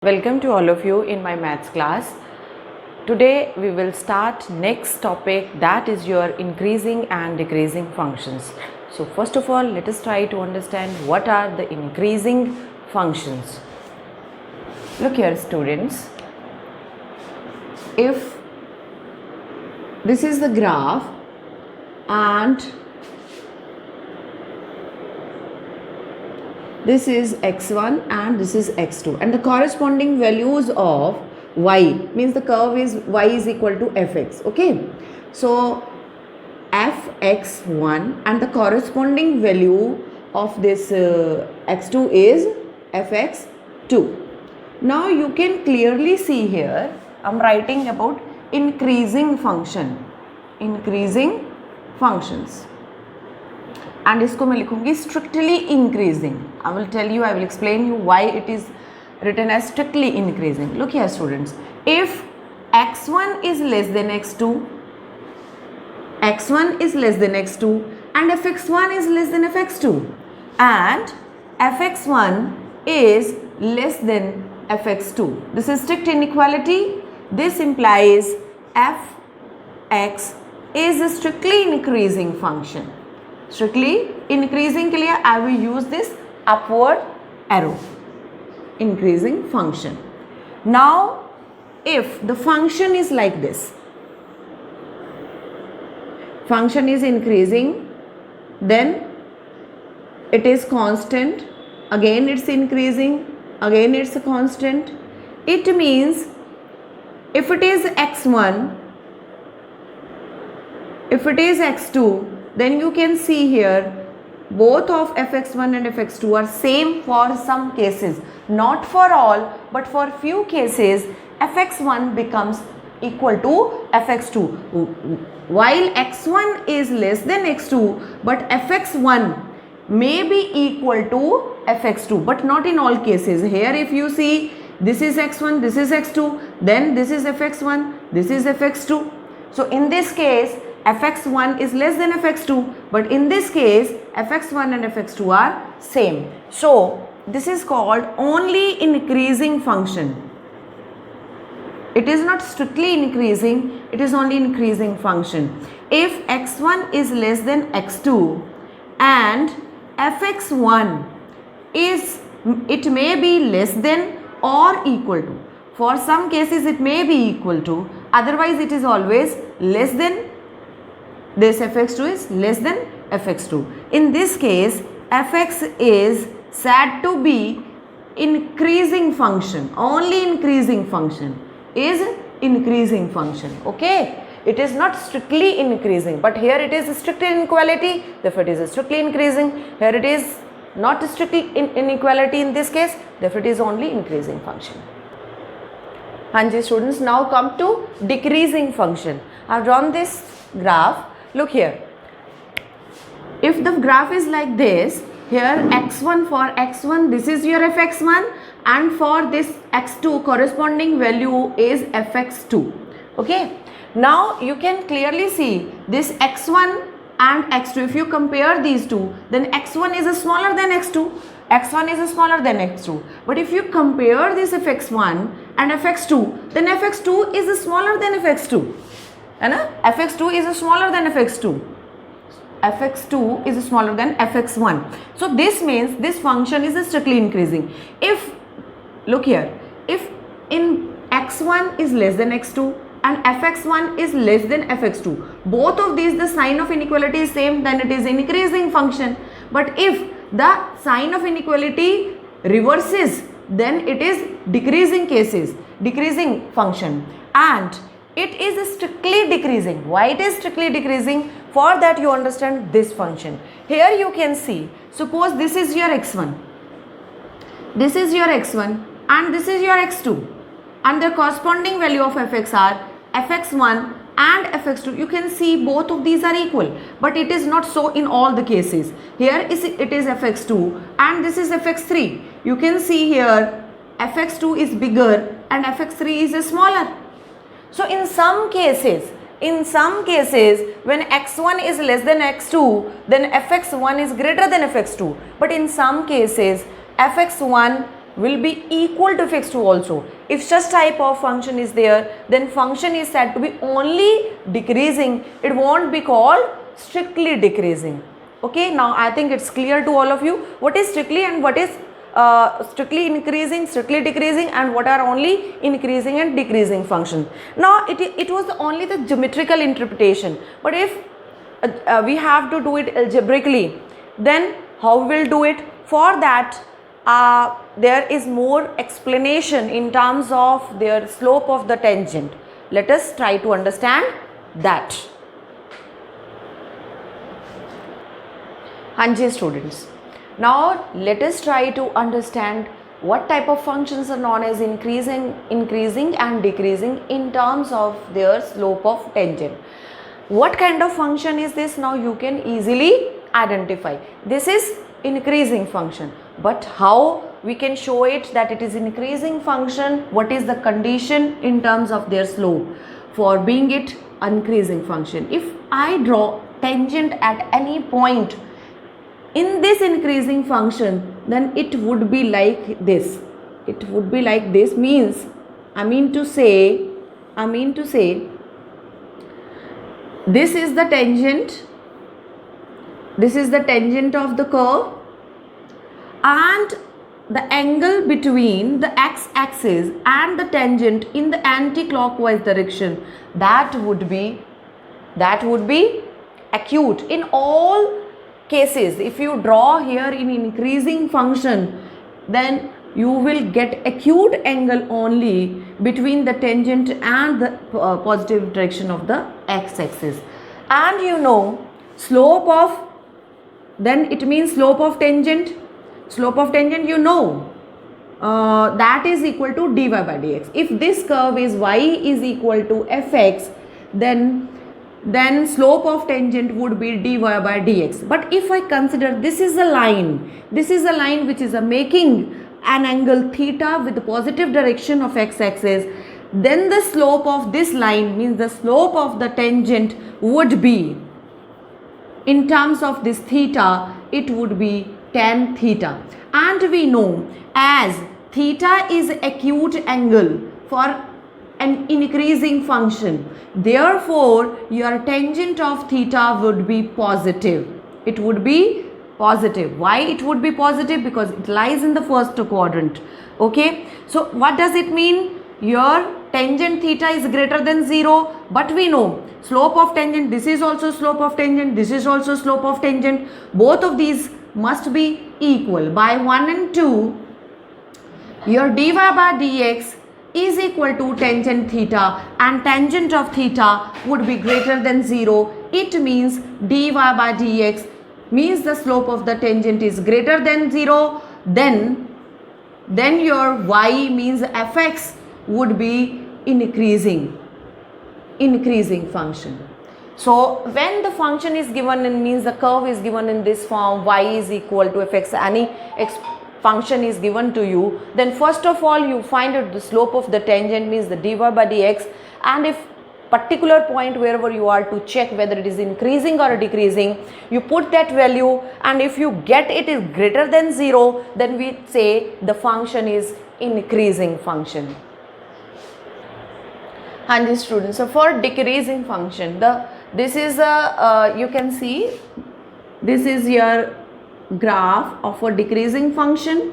Welcome to all of you in my maths class. Today we will start next topic, that is your increasing and decreasing functions. So first of all, let us try to understand what are the increasing functions. Look here students, if this is the graph and this is x1 and this is x2 and the corresponding values of y, means the curve is y is equal to fx. Okay, so fx1 and the corresponding value of this x2 is fx2. Now you can clearly see here I am writing about increasing function, increasing functions, and इसको मैं लिखूंगी strictly increasing. I will tell you, I will explain you why it is written as strictly increasing. Look here students, if x1 is less than x2, x1 is less than x2 and fx1 is less than fx2 and fx1 is less than fx2, this is strict inequality. This implies fx is a strictly increasing function. Strictly increasing के लिए I will use this upward arrow, increasing function. Now if the function is like this, function is increasing, then it is constant, again it's increasing, again it's a constant. It means if it is x1, if it is x2, then you can see here both of fx1 and fx2 are same for some cases, not for all, but for few cases fx1 becomes equal to fx2 while x1 is less than x2, but fx1 may be equal to fx2, but not in all cases. Here if you see, this is x1, this is x2, then this is fx1, this is fx2. So in this case fx1 is less than fx2, but in this case fx1 and fx2 are same. So this is called only increasing function. It is not strictly increasing, it is only increasing function. If x1 is less than x2 and fx1 is, it may be less than or equal to. For some cases it may be equal to, otherwise it is always less than. This fx2 is less than fx2. In this case fx is said to be increasing function, only increasing function is increasing function. Okay, it is not strictly increasing, but here it is strictly inequality, therefore it is strictly increasing. Here it is not strictly inequality in this case, therefore it is only increasing function. Hanji students, now come to decreasing function. I have drawn this graph. Look here, if the graph is like this, here x1, for x1 this is your fx1 and for this x2 corresponding value is fx2. Okay, now you can clearly see this x1 and x2, if you compare these two, then x1 is smaller than x2, x1 is smaller than x2, but if you compare this fx1 and fx2, then fx2 is smaller than fx2. fx2 is smaller than fx2, fx2 is smaller than fx1. So this means this function is strictly increasing. If, look here, if in x1 is less than x2 and fx1 is less than fx2, both of these the sign of inequality is same, then it is increasing function. But if the sign of inequality reverses, then it is decreasing cases, decreasing function, and it is strictly decreasing. Why it is strictly decreasing? For that you understand this function. Here you can see, suppose this is your x1, this is your x1 and this is your x2 and the corresponding value of fx are fx1 and fx2. You can see both of these are equal, but it is not so in all the cases. Here it is fx2 and this is fx3. You can see here fx2 is bigger and fx3 is smaller. So in some cases when x1 is less than x2, then fx1 is greater than fx2, but in some cases fx1 will be equal to fx2 also. If such type of function is there, then function is said to be only decreasing. It won't be called strictly decreasing. Okay, now I think it's clear to all of you what is strictly and what is strictly increasing, strictly decreasing, and what are only increasing and decreasing functions. Now it was only the geometrical interpretation, but if we have to do it algebraically, then how we will do it? For that there is more explanation in terms of their slope of the tangent. Let us try to understand that. Hanji students, now let us try to understand what type of functions are known as increasing and decreasing in terms of their slope of tangent. What kind of function is this? Now you can easily identify. This is increasing function, but how we can show it that it is increasing function? What is the condition in terms of their slope for being it increasing function? If I draw tangent at any point in this increasing function, then it would be like this. It would be like this, means I mean to say this is the tangent, this is the tangent of the curve, and the angle between the x-axis and the tangent in the anti-clockwise direction, that would be acute. In all cases, if you draw here in increasing function, then you will get acute angle only between the tangent and the positive direction of the x-axis. And you know, slope of, then it means slope of tangent you know, that is equal to dy by dx. If this curve is y is equal to fx, then slope of tangent would be dy by dx. But if I consider this is a line which is making an angle theta with the positive direction of x-axis, then the slope of this line, means the slope of the tangent, would be, in terms of this theta, it would be tan theta. And we know, as theta is acute angle for an increasing function, therefore your tangent of theta would be positive. It would be positive. Why it would be positive? Because it lies in the first quadrant. Okay, so what does it mean? Your tangent theta is greater than 0, but we know slope of tangent, this is also slope of tangent, this is also slope of tangent, both of these must be equal. By 1 and 2, your dy by dx is equal to tangent theta, and tangent of theta would be greater than 0. It means dy by dx means the slope of the tangent is greater than 0, then your y, means fx, would be increasing function. So when the function is given in, means the curve is given in this form, y is equal to fx, any function is given to you, then first of all you find out the slope of the tangent, means the dy by dx, and if particular point wherever you are to check whether it is increasing or decreasing, you put that value, and if you get it is greater than 0, then we say the function is increasing function. And students, so for decreasing function, this is a you can see this is your graph of a decreasing function.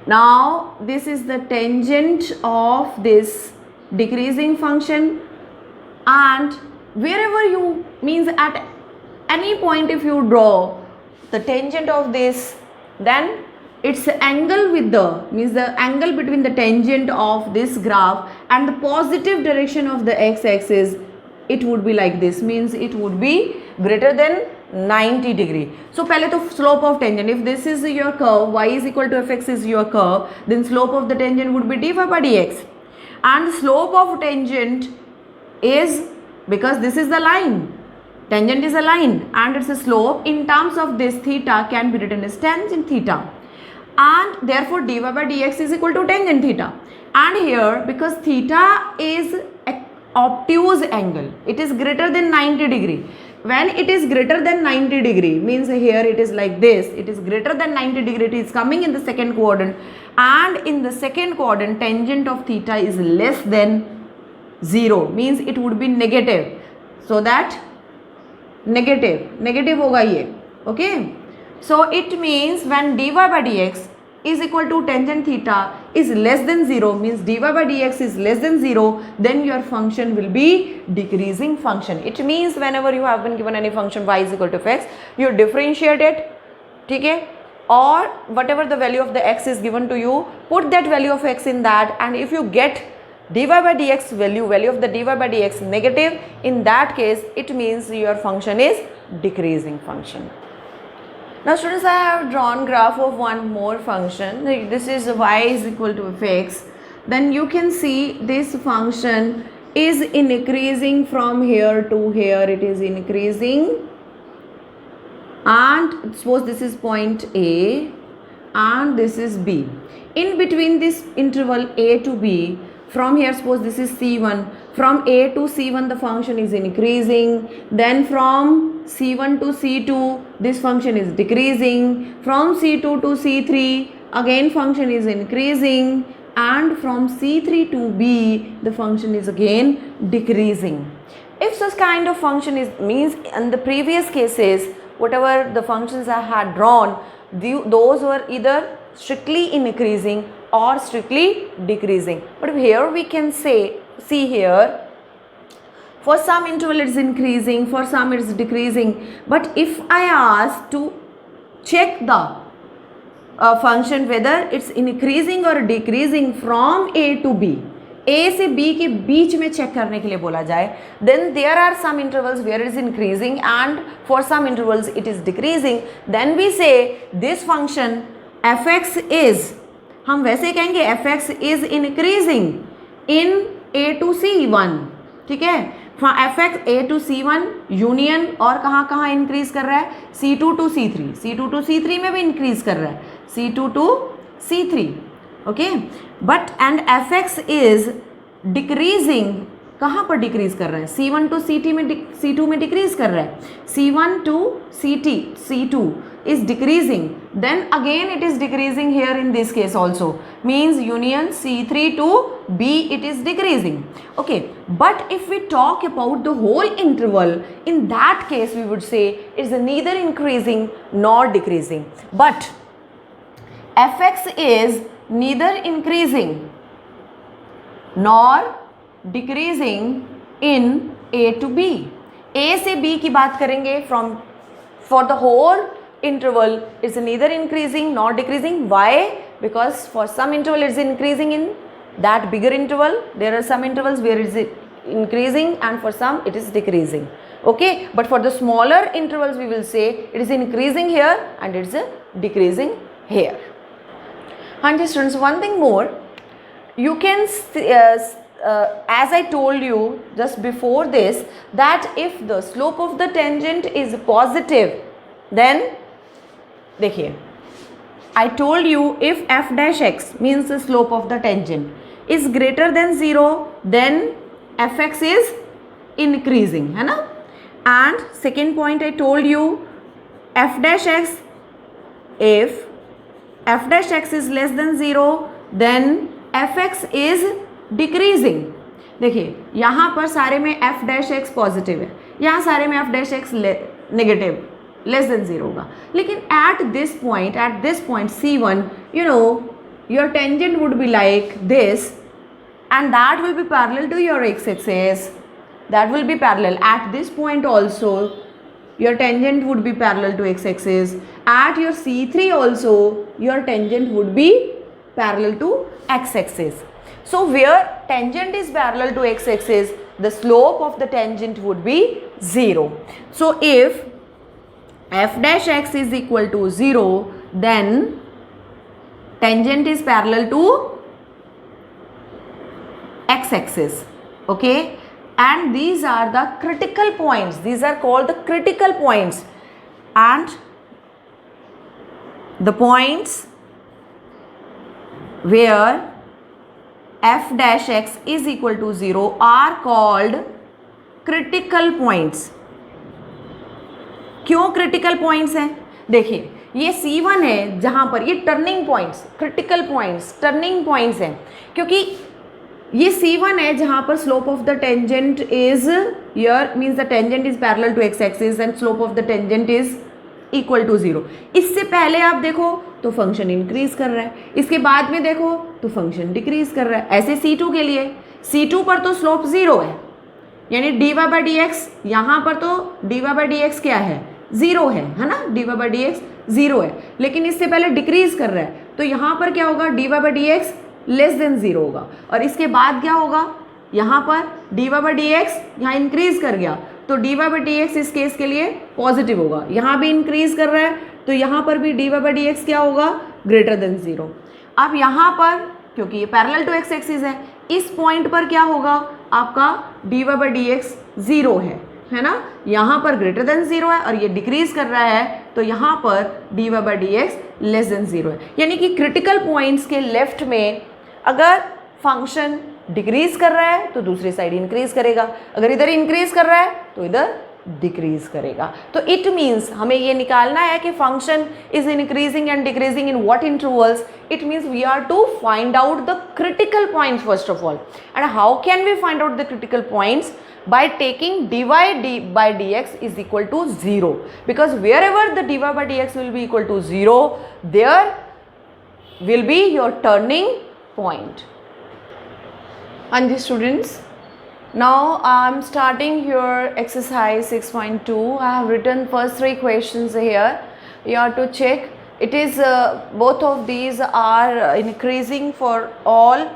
Now this is the tangent of this decreasing function, and wherever you, means at any point if you draw the tangent of this, then its angle with the, means the angle between the tangent of this graph and the positive direction of the x-axis, it would be like this, means it would be greater than 90 degree. So pehle to slope of tangent, if this is your curve, y is equal to fx is your curve, then slope of the tangent would be dy by dx, and slope of tangent is, because this is the line, tangent is a line and it's a slope, in terms of this theta can be written as tangent theta, and therefore dy by dx is equal to tangent theta. And here, because theta is a obtuse angle, it is greater than 90 degree, when it is greater than 90 degree, means here it is like this, it is greater than 90 degree, it is coming in the second quadrant, and in the second quadrant tangent of theta is less than 0, means it would be negative. So that negative होगा ये. Okay, so it means when dy by dx is equal to tangent theta is less than 0, means dy by dx is less than 0, then your function will be decreasing function. It means whenever you have been given any function y is equal to fx, you differentiate it, ठीक है, or whatever the value of the x is given to you, put that value of x in that, and if you get dy by dx value of the dy by dx negative, in that case it means your function is decreasing function. Now students, I have drawn graph of one more function. This is y is equal to fx. Then you can see this function is increasing from here to here. It is increasing, and suppose this is point A and this is B. In between this interval A to B, from here suppose this is C1, from A to C1 the function is increasing, then from C1 to C2 this function is decreasing, from C2 to C3 again function is increasing, and from C3 to B the function is again decreasing. If such kind of function is, means in the previous cases whatever the functions I had drawn, those were either strictly increasing or strictly decreasing. But here we can say, see here, for some interval it is increasing, for some it is decreasing. But if I ask to check the function whether it's increasing or decreasing from A to B, A से B के बीच में check करने के लिए बोला जाए, then there are some intervals where it is increasing and for some intervals it is decreasing. Then we say this function fx is, हम वैसे कहेंगे fx is increasing in A to C1, ठीक है, fx A to C1 union और कहाँ कहाँ increase कर रहा है, C2 to C3, C2 to C3 में भी इंक्रीज कर रहा है, C2 to C3, okay, but and fx is decreasing, कहाँ पर डिक्रीज कर रहा है, C1 to C2 में डिक्रीज कर रहा है, C1 to C2 is decreasing, then again it is decreasing here in this case also, means union C3 to B it is decreasing, okay. But if we talk about the whole interval, in that case we would say it is neither increasing nor decreasing, but fx is neither increasing nor decreasing in A to B. A से B की बात करेंगे, from for the whole interval it's neither increasing nor decreasing. Why? Because for some interval it's increasing in that bigger interval, there are some intervals where it is increasing and for some it is decreasing, okay. But for the smaller intervals we will say it is increasing here and it is decreasing here. And students, one thing more, you can as I told you just before this, that if the slope of the tangent is positive, then देखिए, I told you if f dash x means the slope of the tangent is greater than 0, then fx is increasing, है ना. And second point I told you, f dash x, if f dash x is less than 0, then fx is decreasing. देखिए यहाँ पर सारे में f dash x positive है, यहाँ सारे में f dash x negative less than 0 होगा, लेकिन at this point C1, you know, your tangent would be like this and that will be parallel to your x-axis, that will be parallel. At this point also your tangent would be parallel to x-axis, at your C3 also your tangent would be parallel to x-axis. So where tangent is parallel to x-axis, the slope of the tangent would be 0. So if f dash x is equal to 0, then tangent is parallel to x-axis, okay. And these are the critical points, these are called the critical points, and the points where f dash x is equal to 0 are called critical points. क्यों critical points हैं? देखिए ये C1 है जहाँ पर ये turning points, critical points, turning points हैं, क्योंकि ये C1 है जहाँ पर slope of the tangent is here, means the tangent is parallel to x axis and slope of the tangent is equal to 0। इससे पहले आप देखो तो फंक्शन इंक्रीज कर रहा है, इसके बाद में देखो तो फंक्शन डिक्रीज कर रहा है। ऐसे C2 के लिए, C2 पर तो स्लोप 0 है, यानी dy बाई डी एक्स, यहाँ पर तो dy बाई डी एक्स क्या है? 0 है ना, dy बाई डी एक्स 0 है, लेकिन इससे पहले डिक्रीज कर रहा है, तो यहाँ पर क्या होगा? dy by d x less than 0 होगा, और इसके बाद क्या होगा? यहाँ पर dy बाई डी एक्स यहाँ इंक्रीज कर गया, तो dy बाई डी एक्स इस केस के लिए पॉजिटिव होगा। यहाँ भी इंक्रीज कर रहा है, तो यहाँ पर भी dy बाई डी एक्स क्या होगा? Greater than 0। अब यहाँ पर क्योंकि ये पैरेलल टू एक्स एक्सिस है, इस पॉइंट पर क्या होगा? आपका dy बाई डी एक्स 0 है ना, यहाँ पर ग्रेटर देन 0 है और ये डिक्रीज कर रहा है, तो यहाँ पर dy by d x less than 0 है। यानी कि क्रिटिकल पॉइंट्स के लेफ्ट में अगर फंक्शन डिक्रीज कर रहा है तो दूसरी साइड इंक्रीज करेगा, अगर इधर इंक्रीज कर रहा है तो इधर डिक्रीज करेगा। तो इट मीन्स हमें ये निकालना है कि function is increasing and decreasing in what intervals. It means we are to find out the critical points first of all, and how can we find out the critical points? by taking dy by dx is equal to 0, because wherever the dy by dx will be equal to 0, there will be your turning point. And the students, now I am starting here exercise 6.2. I have written first 3 questions here. You have to check. It is both of these are increasing for all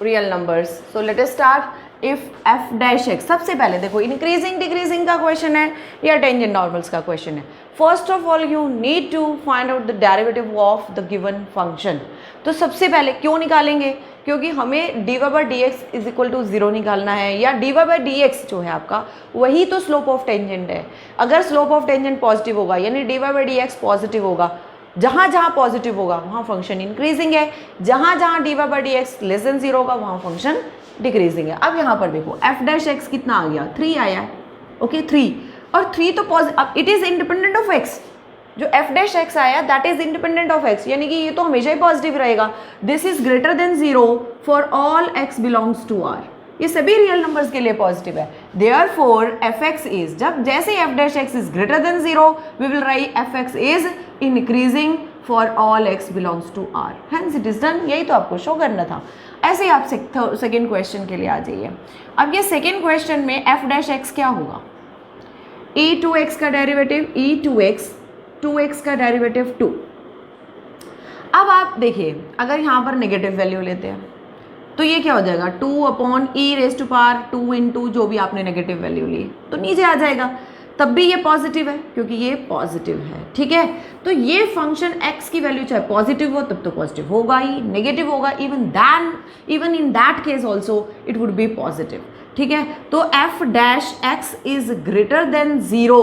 real numbers. So let us start. If f dash x, सबसे पहले देखो increasing decreasing का question है या tangent normals का question है। First of all you need to find out the derivative of the given function. तो सबसे पहले क्यों निकालेंगे? क्योंकि हमें dy by d x is equal to 0 निकालना है, या dy बाई डी एक्स जो है आपका वही तो स्लोप ऑफ टेंजेंट है। अगर स्लोप ऑफ टेंजेंट पॉजिटिव होगा यानी dy by d x positive होगा, जहाँ जहाँ पॉजिटिव होगा वहाँ फंक्शन इंक्रीजिंग है, जहाँ जहाँ dy by d x less than 0 होगा वहाँ फंक्शन डिक्रीजिंग है। अब यहाँ पर देखो एफ डैश एक्स कितना आ गया? 3 आया, ओके 3, और 3 तो अब it is independent of x. जो एफ डैश एक्स आया that is independent of x, यानी कि ये तो हमेशा ही पॉजिटिव रहेगा। This is greater than 0 for all x belongs to R, ये सभी रियल नंबर्स के लिए पॉजिटिव है। देयरफॉर एफ एक्स इज, जब जैसे f dash x is greater than 0 we will write f x is increasing for all x belongs to R, hence it is done. यही तो आपको शो करना था। ऐसे ही आप सेकेंड क्वेश्चन के लिए आ जाइए। अब ये सेकेंड क्वेश्चन में एफ डैश एक्स क्या होगा? e2x का डेरिवेटिव e2x, 2x का डेरिवेटिव 2। अब आप देखिए अगर यहाँ पर नेगेटिव वैल्यू लेते हैं तो ये क्या हो जाएगा? 2 upon e raise to power 2 into जो भी आपने नेगेटिव वैल्यू ली तो नीचे आ जाएगा, तब भी ये पॉजिटिव है क्योंकि ये पॉजिटिव है, ठीक है। तो ये फंक्शन x की वैल्यू चाहे पॉजिटिव हो तब तो पॉजिटिव होगा ही, नेगेटिव होगा even in that case also it would be positive, ठीक है। तो f dash x is greater than 0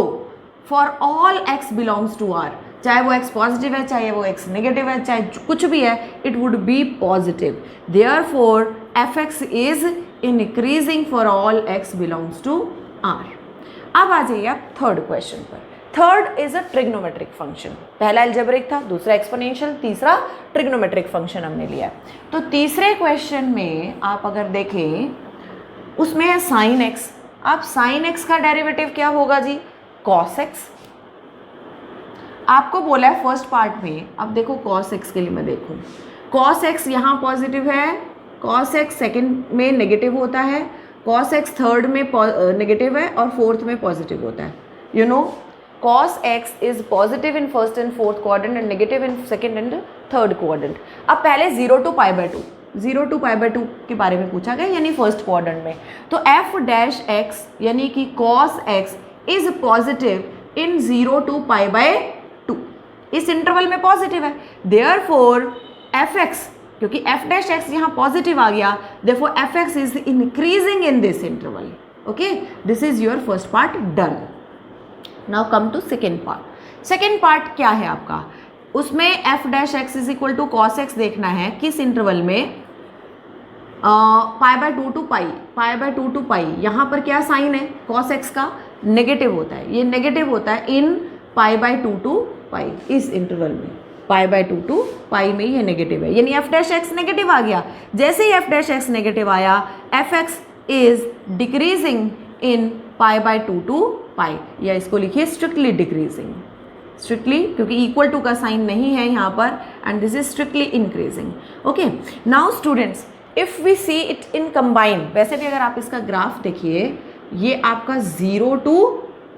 for all x belongs to R, चाहे वो x पॉजिटिव है चाहे वो x नेगेटिव है चाहे कुछ भी है, it would be positive. Therefore f x is increasing for all x belongs to R. अब आ जाइए आप थर्ड क्वेश्चन पर। Third is a trigonometric function. पहला अलजेब्रिक था, दूसरा एक्सपोनेंशियल, तीसरा ट्रिग्नोमेट्रिक फंक्शन हमने लिया। तो तीसरे क्वेश्चन में आप अगर देखें उसमें है साइन एक्स। अब साइन एक्स का डेरिवेटिव क्या होगा जी? Cos x. आपको बोला है फर्स्ट पार्ट में, अब देखो कॉस एक्स के लिए मैं देखूं, कॉस एक्स यहाँ पॉजिटिव है, कॉस एक्स सेकेंड में नेगेटिव होता है, कॉस एक्स थर्ड में नेगेटिव है और फोर्थ में पॉजिटिव होता है। You know cos x is positive in first and fourth quadrant and negative in second and third quadrant. अब पहले 0 to π/2, 0 to π/2 के बारे में पूछा गया यानी फर्स्ट क्वाड्रेंट में। तो एफ डैश एक्स यानी कि cos x is positive in 0 to π/2, इस इंटरवल में पॉजिटिव है। देयरफॉर एफ एक्स, क्योंकि एफ डैश एक्स यहाँ पॉजिटिव आ गया, therefore f x is increasing in this interval. Okay, this is your first part done. Now come to second part. Second part क्या है आपका? उसमें f dash x is equal to cos x देखना है किस interval में? π/2 to π, π/2 to π। यहाँ पर क्या साइन है? कॉस एक्स का नेगेटिव होता है, ये नेगेटिव होता है इन पाई बाय 2 टू पाई, इस इंटरवल में पाई बाय 2 टू पाई में ये नेगेटिव है, यानी एफ डैश एक्स नेगेटिव आ गया। जैसे ही एफ डैश एक्स नेगेटिव आया, F x is decreasing in pi by 2 to pi, या इसको लिखिए स्ट्रिक्टली डिक्रीजिंग, स्ट्रिक्टली क्योंकि इक्वल टू का साइन नहीं है यहाँ पर, and this is strictly increasing. Okay, now students if we see it in combine, वैसे भी अगर आप इसका ग्राफ देखिए, ये आपका 0 टू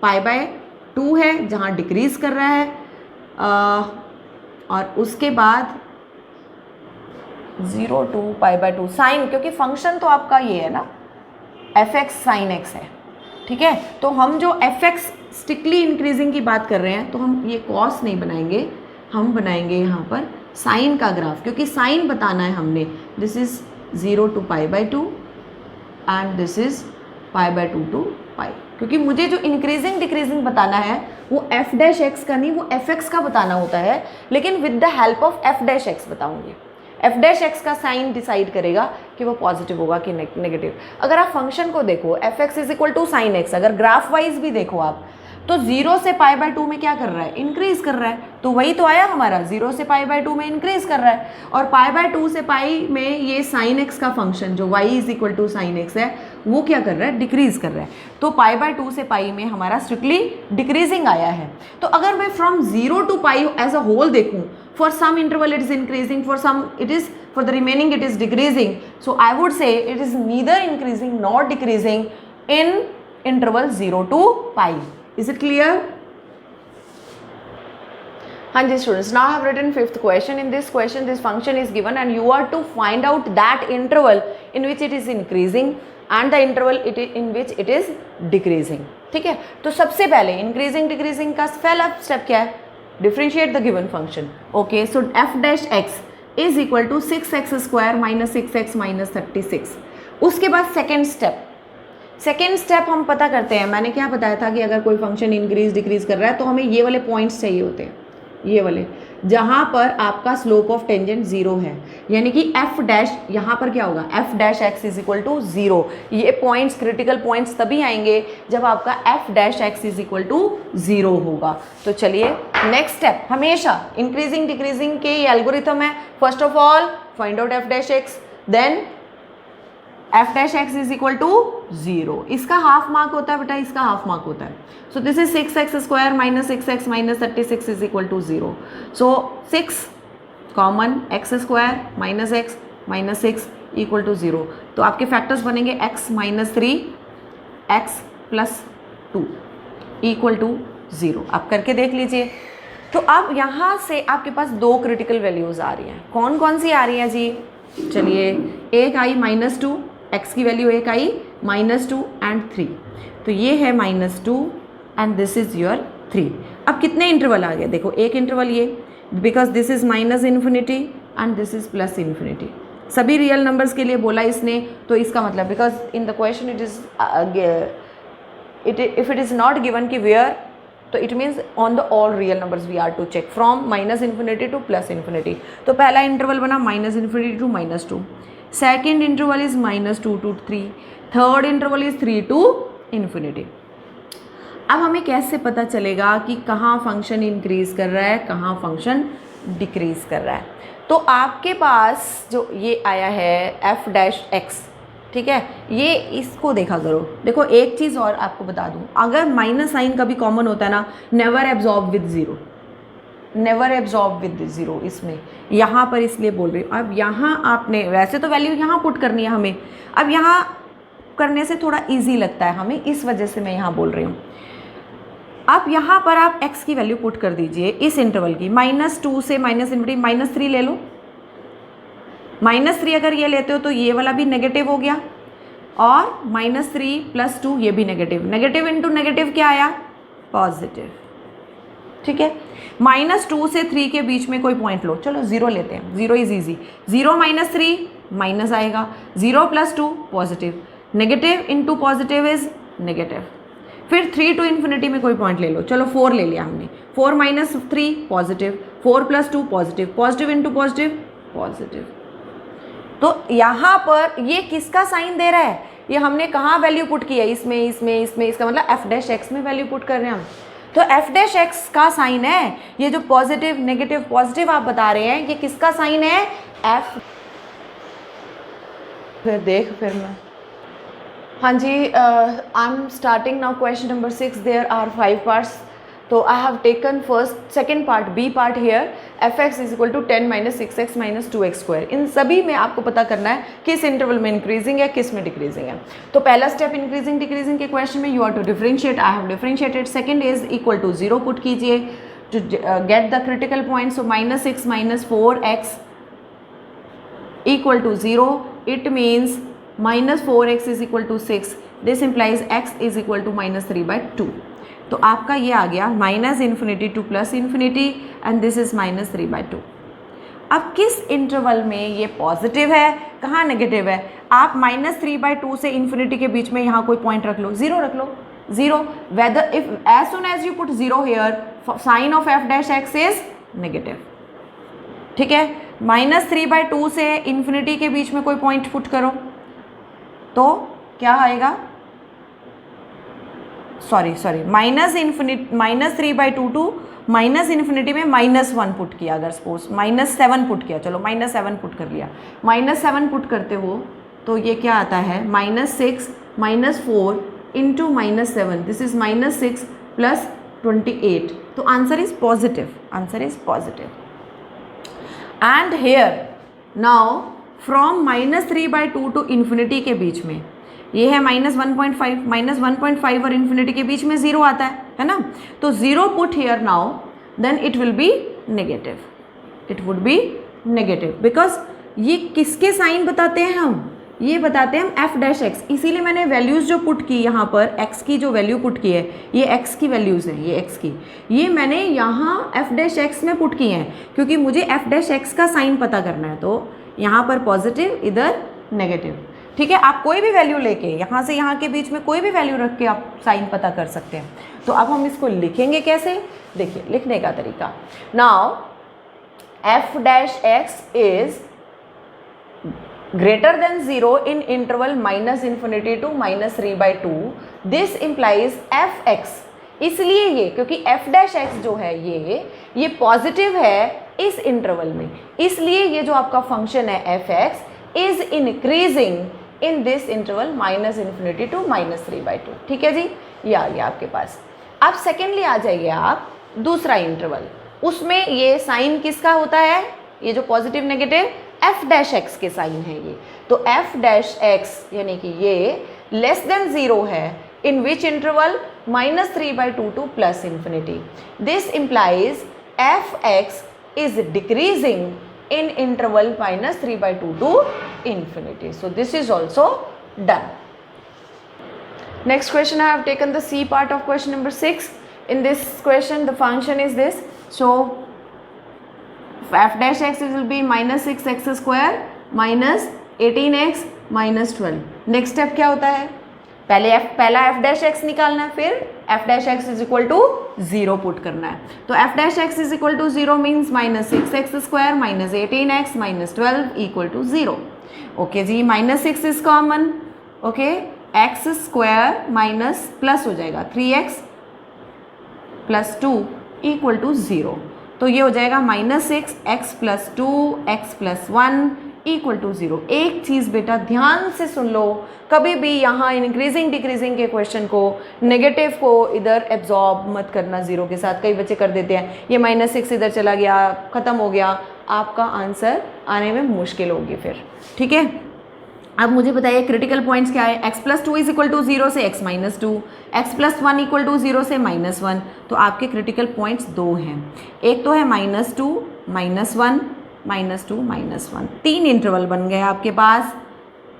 पाई बाय 2 है जहाँ डिक्रीज कर रहा है, और उसके बाद 0 टू पाई बाय 2 साइन, क्योंकि फंक्शन तो आपका ये है ना एफ एक्स साइन एक्स है, ठीक है। तो हम जो एफ एक्स स्ट्रिक्टली इंक्रीजिंग की बात कर रहे हैं, तो हम ये कॉस नहीं बनाएंगे, हम बनाएंगे यहाँ पर साइन का ग्राफ, क्योंकि साइन बताना है हमने। This is 0 to pi by 2 and this is pi by 2 to pi, क्योंकि मुझे जो इंक्रीजिंग डिक्रीजिंग बताना है वो एफ डैश एक्स का नहीं, वो एफ एक्स का बताना होता है, लेकिन with the help of f dash x बताऊंगी। एफ डैश एक्स का साइन डिसाइड करेगा कि वो पॉजिटिव होगा कि नेगेटिव। अगर आप फंक्शन को देखो, f x is equal to sine x, अगर ग्राफ वाइज भी देखो आप, तो 0 से पाई बाय 2 में क्या कर रहा है, इंक्रीज कर रहा है, तो वही तो आया हमारा, 0 से पाई बाय 2 में इंक्रीज कर रहा है, और पाई बाय 2 से पाई में ये साइन एक्स का फंक्शन जो y is equal to sine x है, वो क्या कर रहा है, डिक्रीज कर रहा है। तो पाई बाय 2 से पाई में हमारा स्ट्रिक्टली डिक्रीजिंग आया है। तो अगर मैं from 0 to pi as a whole देखूँ, for some interval it is increasing, for some it is, for the remaining it is decreasing, so I would say it is neither increasing nor decreasing in interval 0 to pi. Is it clear? हाँ जी students, now I have written 5th question. In this question this function is given and you are to find out that interval in which it is increasing and the interval in which it is decreasing. ठीक है, तो सबसे पहले increasing decreasing का पहला step क्या है, differentiate the given function. Okay, so f dash x is equal to 6x square minus 6x minus 36. उसके बाद सेकेंड स्टेप हम पता करते हैं। मैंने क्या बताया था कि अगर कोई फंक्शन इंक्रीज डिक्रीज कर रहा है तो हमें ये वाले पॉइंट्स चाहिए होते हैं, ये वाले जहाँ पर आपका स्लोप ऑफ टेंजेंट 0 है, यानी कि f डैश यहाँ पर क्या होगा, f dash x is equal to 0। ये पॉइंट्स क्रिटिकल पॉइंट्स तभी आएंगे जब आपका f dash x is equal to 0 होगा। तो चलिए नेक्स्ट स्टेप, हमेशा इंक्रीजिंग डिक्रीजिंग के ये एल्गोरिथम है। First of all find out f dash x, then f dash x is equal to 0। इसका हाफ मार्क होता है बेटा, इसका हाफ मार्क होता है। So this is 6x square minus 6x minus 36 is equal to 0। So 6 common, x square minus x minus 6 equal to 0। तो आपके factors बनेंगे x minus 3 x plus 2 equal to 0। आप करके देख लीजिए। तो अब यहाँ से आपके पास दो क्रिटिकल वैल्यूज़ आ रही हैं। कौन कौन सी आ रही हैं जी? चलिए, एक आई -2, x की वैल्यू एक आई -2 एंड 3। तो ये है -2 एंड दिस इज योर 3। अब कितने इंटरवल आ गए? देखो एक इंटरवल ये, because this is -∞ and this is +∞। सभी रियल नंबर्स के लिए बोला इसने, तो इसका मतलब because in the question it is if it is not given कि वेयर, तो it means on the all real numbers we are to check from -∞ to +∞। तो पहला इंटरवल बना -∞ to -2, second interval is -2 to 3, third interval is 3 to ∞। अब हमें कैसे पता चलेगा कि कहाँ फंक्शन इंक्रीज कर रहा है, कहाँ फंक्शन डिक्रीज कर रहा है? तो आपके पास जो ये आया है f डैश x, ठीक है, ये इसको देखा करो। देखो एक चीज़ और आपको बता दूं, अगर माइनस साइन कभी कॉमन होता है ना, never absorb with zero, never absorb with zero. इसमें यहाँ पर इसलिए बोल रही हूँ। अब यहाँ आपने वैसे तो वैल्यू यहाँ पुट करनी है हमें, अब यहाँ करने से थोड़ा इजी लगता है हमें, इस वजह से मैं यहाँ बोल रही हूँ। अब यहाँ पर आप x की वैल्यू पुट कर दीजिए इस इंटरवल की, -2 से -∞, -3 ले लो। -3 अगर ये लेते हो तो ये वाला भी नेगेटिव हो गया, और -3 + 2 ये भी नेगेटिव। नेगेटिव इंटू नेगेटिव क्या आया? पॉजिटिव। ठीक है, -2 से 3 के बीच में कोई पॉइंट लो, चलो 0 लेते हैं, 0 इज ईजी। 0 - 3 माइनस आएगा, 0 + 2 positive, negative into positive is negative. फिर 3 टू ∞ में कोई पॉइंट ले लो, चलो 4 ले लिया हमने, 4 - 3 positive, 4 + 2 positive, positive into positive positive. तो यहाँ पर ये किसका साइन दे रहा है? ये हमने कहाँ वैल्यू पुट की है? इसमें, इसमें, इसमें। इसका मतलब f डैश x में वैल्यू पुट कर रहे हैं हम। तो एफ डैश एक्स का साइन है, ये जो पॉजिटिव नेगेटिव पॉजिटिव आप बता रहे हैं, ये किसका साइन है? एफ। फिर मैं हाँ जी, I am starting now question number 6. There are 5 parts. तो I have taken first second part B part here. F x is equal to 10 minus 6x minus 2x square. इन सभी में आपको पता करना है किस इंटरवल में इंक्रीजिंग है, किस में डिक्रीजिंग है. तो पहला स्टेप इंक्रीजिंग डिक्रीजिंग के क्वेश्चन में you are to differentiate. I have differentiated. Second is equal to 0 put कीजिए to get the critical point. So minus 6 minus 4x equal to 0. It means minus 4x is equal to 6. This implies x is equal to minus 3 by 2. तो आपका ये आ गया minus infinity to plus infinity and this is minus 3 by 2. अब किस interval में ये positive है, कहाँ नेगेटिव है? आप माइनस 3 by 2 से इन्फिनिटी के बीच में यहाँ कोई पॉइंट रख लो, 0 रख लो. 0 whether if as soon as you put 0 here sine of f dash x is negative. ठीक है, माइनस 3 by 2 से इन्फिनिटी के बीच में कोई पॉइंट पुट करो तो क्या आएगा? Sorry minus 3 by 2 to minus infinity में -1 पुट किया, अगर सपोज -7 पुट किया, चलो -7 पुट कर लिया. -7 पुट करते हो तो ये क्या आता है? -6 -4 इंटू -7. This is -6 plus 28. तो answer is positive. Answer is positive. And here now from -3 by 2 to infinity के बीच में ये है -1.5. -1.5 और इन्फिनिटी के बीच में 0 आता है ना? तो 0 put here now then it will be negative. It would be negative because ये किसके साइन बताते हैं हम? ये बताते हैं हम एफ डैश एक्स. इसीलिए मैंने वैल्यूज़ जो पुट की यहाँ पर, एक्स की जो वैल्यू पुट की है, ये एक्स की वैल्यूज़ हैं, ये एक्स की, ये मैंने यहाँ एफ डैश एक्स में पुट की हैं क्योंकि मुझे एफ डैश एक्स का साइन पता करना है. तो यहाँ पर पॉजिटिव, इधर नेगेटिव. ठीक है, आप कोई भी वैल्यू लेके यहाँ से यहाँ के बीच में कोई भी वैल्यू रख के आप साइन पता कर सकते हैं. तो अब हम इसको लिखेंगे कैसे? देखिए लिखने का तरीका. Now F dash x is greater than 0 in interval minus infinity to minus 3 by 2. This implies fx. इसलिए ये क्योंकि f dash x जो है ये पॉजिटिव है इस इंटरवल में, इसलिए ये जो आपका फंक्शन है fx is increasing in this interval minus infinity to minus 3 by 2. ठीक है जी, ये आ गया आपके पास. अब सेकेंडली आ जाइए आप दूसरा इंटरवल. उसमें ये साइन किसका होता है? ये जो positive negative F dash x के साइन है ये. तो एफ डैश एक्स यानी कि ये लेस देन 0 है in which interval -3 by 2 to plus infinity. This implies F x is decreasing in interval -3 by 2 to infinity. So this is also done. Next question, I have taken the C part of question number 6. In this question, the function is this. So, f dash x will be minus 6x square minus 18x minus 12. Next step क्या होता है? पहला f dash x निकालना है, फिर f dash x is equal to 0 put करना है. तो f dash x is equal to 0 means minus 6x square minus 18x minus 12 equal to 0. Okay जी, minus 6 is common. Okay, x square minus plus हो जाएगा 3x plus 2 equal to 0. तो ये हो जाएगा -6 x plus 2 x plus 1 equal to 0. एक चीज़ बेटा ध्यान से सुन लो, कभी भी यहाँ इंक्रीजिंग डिक्रीजिंग के क्वेश्चन को नेगेटिव को इधर एब्जॉर्ब मत करना 0 के साथ. कई बच्चे कर देते हैं, ये -6 इधर चला गया, ख़त्म हो गया, आपका आंसर आने में मुश्किल होगी फिर. ठीक है, अब मुझे बताइए क्रिटिकल पॉइंट्स क्या है. x plus 2 is equal to 0 से x minus 2, x plus 1 equal to 0 से -1. तो आपके क्रिटिकल पॉइंट्स 2 हैं. एक तो है -2 -1 -2 -1. 3 इंटरवल बन गए आपके पास.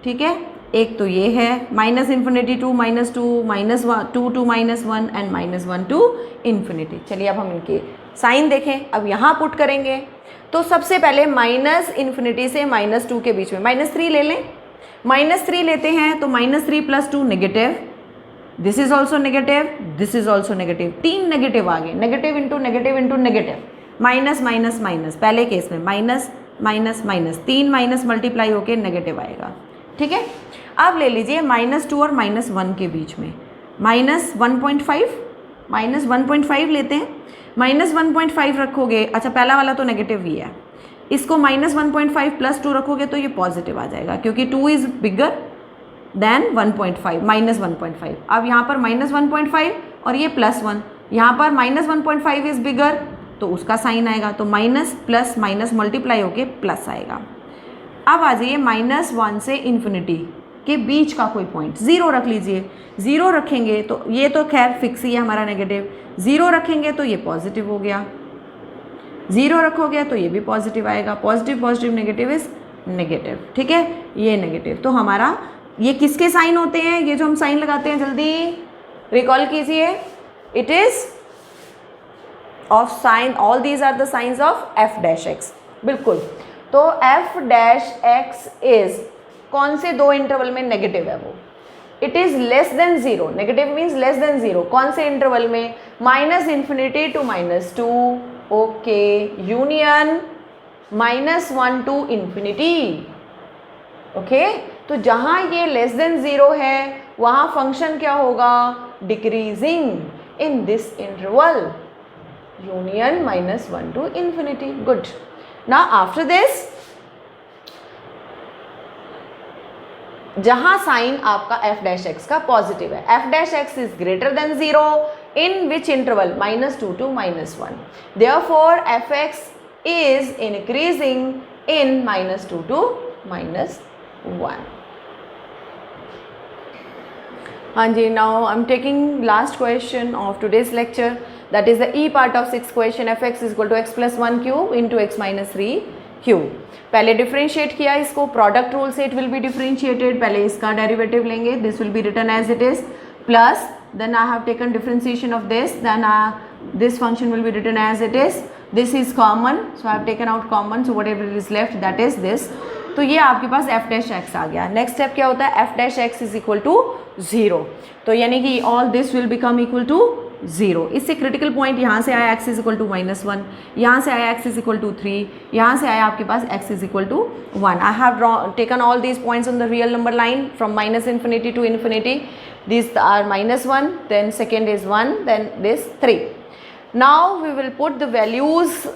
ठीक है, एक तो ये है -infinity to -2 -2 to -1 and -1 to infinity. चलिए अब हम इनके साइन देखें. अब यहाँ पुट करेंगे तो सबसे पहले -इन्फिनिटी से -2 के बीच में -3 ले लें. -3 लेते हैं तो -3 plus 2 negative, this is also negative, this is also negative. 3 negative आ गए, negative into negative into negative, minus minus minus. पहले केस में minus minus minus, 3 minus multiply होके नेगेटिव आएगा. ठीक है, अब ले लीजिए -2 और -1 के बीच में -1.5 -1.5 लेते हैं, -1.5 रखोगे, अच्छा पहला वाला तो नेगेटिव ही है, इसको -1.5 + 2 रखोगे तो ये पॉजिटिव आ जाएगा, क्योंकि 2 इज़ बिगर देन 1.5, -1.5। अब यहाँ पर -1.5 और ये +1, यहाँ पर -1.5 इज़ बिगर, तो उसका साइन आएगा, तो माइनस प्लस माइनस मल्टीप्लाई होके प्लस आएगा। अब आ जाइए -1 से इन्फिनिटी के बीच का कोई पॉइंट, 0 रख लीजिए। 0 रखेंगे तो ये तो खैर फिक्स ही है हमारा नेगेटिव, 0 रखेंगे तो ये पॉजिटिव हो गया, 0 रखोगे तो ये भी पॉजिटिव आएगा, positive positive negative is negative, ठीक है, ये नेगेटिव। तो हमारा ये किसके साइन होते हैं, ये जो हम साइन लगाते हैं, जल्दी रिकॉल कीजिए, it is of sine, all these are the signs of f'(x), बिल्कुल। तो f'(x) इज कौन से दो इंटरवल में नेगेटिव है वो, it is less than 0, negative means less than 0, कौन से इंटरवल में, -∞ to -2, okay, union -1 to ∞, okay. तो जहाँ ये लेस देन 0 है वहाँ फंक्शन क्या होगा, decreasing in this interval, union -1 to ∞, good. Now after this, जहां साइन आपका f'(x) का पॉजिटिव है, f'(x) is greater than 0 in which interval, -2 to -1, therefore f(x) is increasing in -2 to -1। हाँ जी, now I am taking last question of today's lecture, that is the E part of 6th question, f(x) = x + 1 cube into x - 3 cube. पहले differentiate किया इसको, product rule से it will be differentiated, पहले इसका derivative लेंगे, this will be written as it is, plus then I have taken differentiation of this, then this function will be written as it is, this is common, so I have taken out common, so whatever is left that is this. तो ये आपके पास f'(x) आ गया। Next step क्या होता है, f'(x) = 0, तो यानी कि all this will become equal to 0। इससे क्रिटिकल पॉइंट यहाँ से आया x = -1, यहाँ से आया x = 3, यहाँ से आया आपके पास x = 1। I have taken all these points on the real number line from -∞ to ∞, these are -1, then second is 1, then this 3. Now we will put the values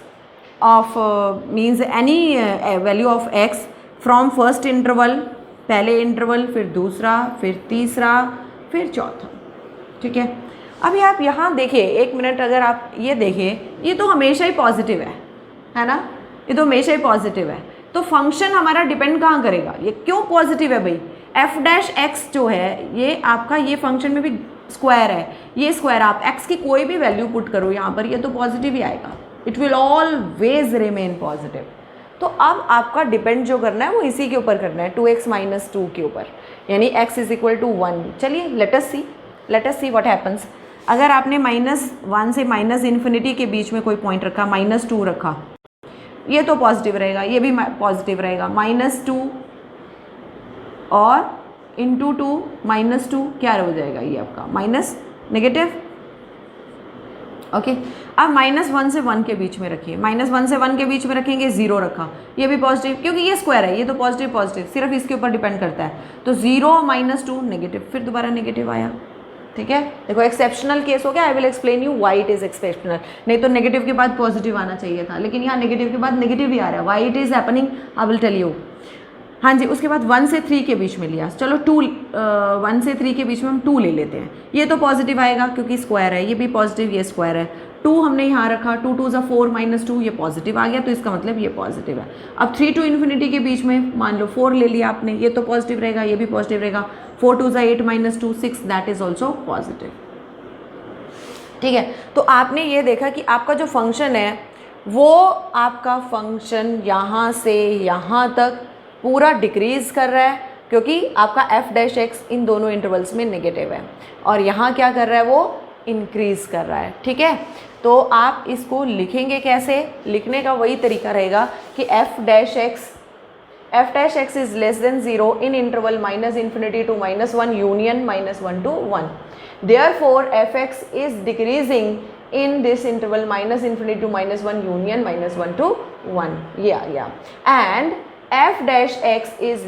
of means any value of x from first interval, पहले interval, फिर दूसरा, फिर तीसरा, फिर चौथा, ठीक है। अभी आप यहाँ देखिए, एक मिनट, अगर आप ये देखिए, ये तो हमेशा ही पॉजिटिव है ना, ये तो हमेशा ही पॉजिटिव है, तो फंक्शन हमारा डिपेंड कहाँ करेगा, ये क्यों पॉजिटिव है भाई, f'(x) जो है ये आपका, ये फंक्शन में भी स्क्वायर है, ये स्क्वायर, आप x की कोई भी वैल्यू पुट करो यहाँ पर, ये तो पॉजिटिव ही आएगा, it will always remain positive. तो अब आपका डिपेंड जो करना है वो इसी के ऊपर करना है, 2x - 2 के ऊपर, यानी x = 1। चलिए let us see what happens. अगर आपने -1 से -∞ के बीच में कोई पॉइंट रखा, -2 रखा, ये तो पॉजिटिव रहेगा, ये भी पॉजिटिव रहेगा, -2 और इंटू 2 -2 क्या हो जाएगा, ये आपका माइनस नेगेटिव, ओके। अब -1 से 1 के बीच में रखिए, -1 से 1 के बीच में रखेंगे, 0 रखा, ये भी पॉजिटिव, क्योंकि ये स्क्वायर है, ये तो पॉजिटिव सिर्फ इसके ऊपर डिपेंड करता है, तो 0 - 2 नेगेटिव, फिर दोबारा नेगेटिव आया, ठीक है। देखो एक्सेप्शनल केस हो गया, I will explain you why it is exceptional, नहीं तो नेगेटिव के बाद पॉजिटिव आना चाहिए था, लेकिन यहाँ नेगेटिव के बाद नेगेटिव ही आ रहा है, why it is happening I will tell you. हाँ जी, उसके बाद 1 से 3 के बीच में लिया, चलो 1 से 3 के बीच में हम 2 ले लेते हैं, ये तो पॉजिटिव आएगा क्योंकि स्क्वायर है, ये भी पॉजिटिव, ये स्क्वायर है, 2 हमने यहाँ रखा, 2 2 = 4 -2, ये पॉजिटिव आ गया, तो इसका मतलब ये पॉजिटिव है। अब 3 to ∞ के बीच में मान लो 4 ले लिया आपने, ये तो पॉजिटिव रहेगा, ये भी पॉजिटिव रहेगा, 4 2 = 8 -2 6, दैट इज ऑल्सो पॉजिटिव, ठीक है। तो आपने ये देखा कि आपका जो फंक्शन है वो आपका फंक्शन यहाँ से यहाँ तक पूरा डिक्रीज कर रहा है, क्योंकि आपका f'(x) इन दोनों इंटरवल्स में नेगेटिव है, और यहाँ क्या कर रहा है, वो इंक्रीज कर रहा है, ठीक है। तो आप इसको लिखेंगे कैसे, लिखने का वही तरीका रहेगा कि f'(x) is less than 0 in interval -∞ to -1 union -1 to 1, therefore f(x) is decreasing in this interval -∞ to -1 union -1 to 1, yeah, and f'(x) is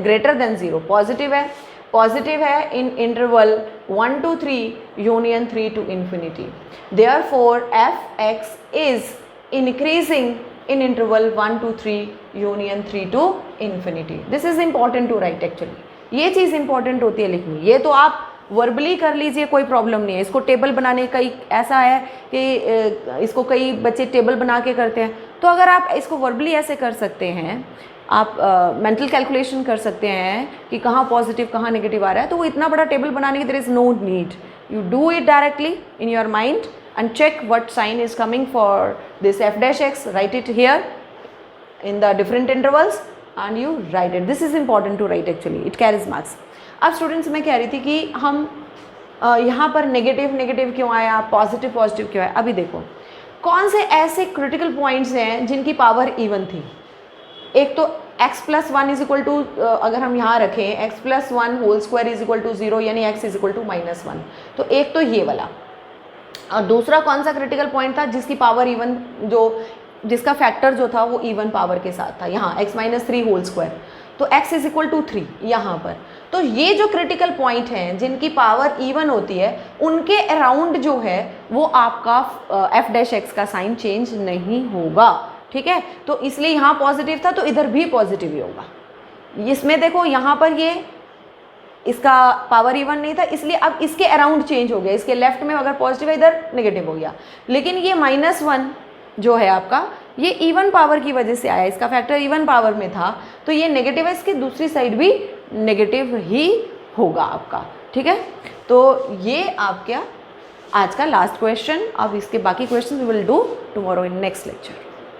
greater than 0, positive है, पॉजिटिव है इन interval 1 to 3 union 3 to infinity. Therefore fx is increasing in interval 1 to 3 union 3 to infinity. This is important to write actually. ये चीज़ important होती है लिखनी. ये तो आप verbally कर लीजिए, कोई प्रॉब्लम नहीं है. इसको टेबल बनाने का ऐसा है कि इसको कई बच्चे टेबल बना के करते हैं, तो अगर आप इसको वर्बली ऐसे कर सकते हैं, आप मेंटल कैलकुलेशन कर सकते हैं कि कहाँ पॉजिटिव कहाँ नेगेटिव आ रहा है, तो वो इतना बड़ा टेबल बनाने की there is no need. You do it directly in your mind and check what sign is coming for this f dash x, write it here in the different intervals and you write it. This is important to write actually, it carries marks. अब students मैं कह रही थी कि हम यहाँ पर negative negative क्यों आया, पॉजिटिव पॉजिटिव क्यों आया. अभी देखो कौन से ऐसे क्रिटिकल पॉइंट्स हैं जिनकी पावर इवन थी. एक तो x plus 1 is equal to, अगर हम यहाँ रखें x plus 1 whole square is equal to 0 यानी x इज इक्वल टू -1. तो एक तो ये वाला. और दूसरा कौन सा क्रिटिकल पॉइंट था जिसकी पावर इवन, जिसका फैक्टर जो था वो इवन पावर के साथ था, यहाँ x माइनस 3 होल स्क्वायर. तो x इज इक्वल टू 3 यहाँ पर. तो ये जो क्रिटिकल पॉइंट हैं जिनकी पावर इवन होती है, उनके अराउंड जो है वो आपका f डैश x का साइन चेंज नहीं होगा. ठीक है, तो इसलिए यहाँ पॉजिटिव था तो इधर भी पॉजिटिव ही होगा. इसमें देखो यहाँ पर ये इसका पावर इवन नहीं था, इसलिए अब इसके अराउंड चेंज हो गया. इसके लेफ्ट में अगर पॉजिटिव है इधर नेगेटिव हो गया. लेकिन ये -1 जो है आपका, ये इवन पावर की वजह से आया, इसका फैक्टर इवन पावर में था, तो ये नेगेटिव है, इसकी दूसरी साइड भी नेगेटिव ही होगा आपका. ठीक है, तो ये आपका आज का लास्ट क्वेश्चन. अब इसके बाकी question we will do tomorrow in next lecture.